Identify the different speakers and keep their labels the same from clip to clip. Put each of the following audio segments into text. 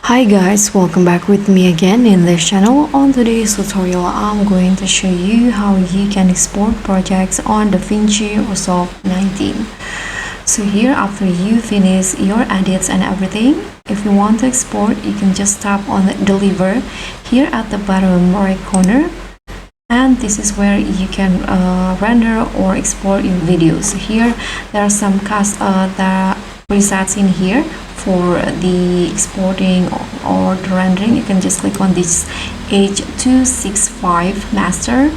Speaker 1: Hi guys, welcome back with me again in this channel. On today's tutorial, I'm going to show you how you can export projects on DaVinci Resolve 19. So here, after you finish your edits and everything, if you want to export, you can just tap on the deliver here at the bottom right corner. And this is where you can render or export your videos. Here there are some presets in here for the exporting or the rendering. You can just click on this H265 master,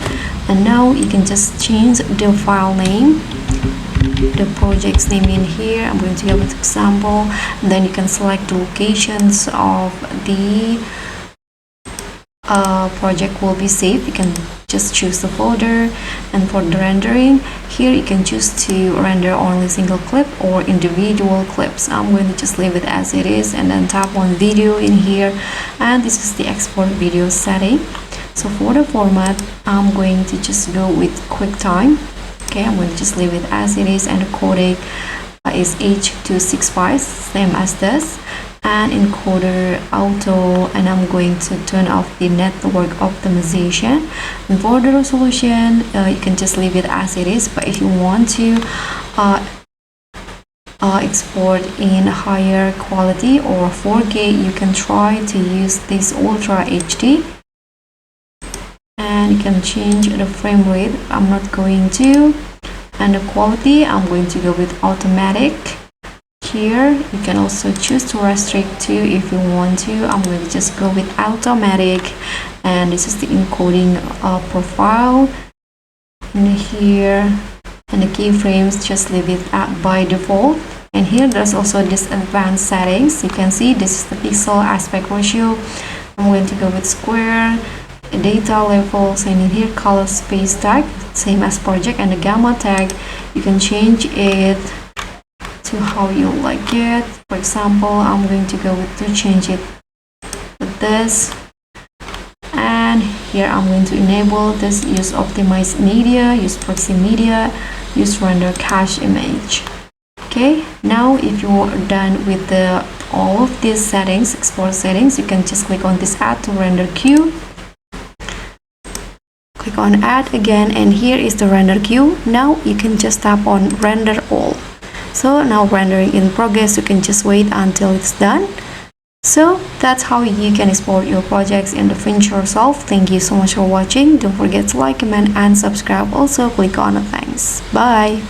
Speaker 1: and now you can just change the file name, the project's name in here. I'm going to give an example, and then you can select the locations of the project will be saved. You can just choose the folder, and for the rendering here you can choose to render only single clip or individual clips. I'm going to just leave it as it is and then tap on video in here, and this is the export video setting. So for the format, I'm going to just go with QuickTime. Okay, I'm going to just leave it as it is, and the codec is H265, same as this, and encoder auto, and I'm going to turn off the network optimization. And for the resolution, you can just leave it as it is, but if you want to export in higher quality or 4K, you can try to use this Ultra HD, and you can change the frame rate. I'm not going to, and the quality, I'm going to go with automatic. Here you can also choose to restrict to if you want to. I'm going to just go with automatic, and this is the encoding profile in here, and the keyframes, just leave it at by default. And here there's also this advanced settings. You can see this is the pixel aspect ratio. I'm going to go with square, data levels, and in here color space tag, same as project, and the gamma tag you can change it to how you like it. For example, I'm going to go with to change it with this, and here I'm going to enable this use optimized media, use proxy media, use render cache image. Okay, now if you're done with all of these settings, export settings, you can just click on this add to render queue. Click on add again, and here is the render queue. Now you can just tap on render all. So now rendering in progress, you can just wait until it's done. So that's how you can export your projects in DaVinci Resolve. Thank you so much for watching. Don't forget to like, comment, and subscribe. Also click on the thanks. Bye.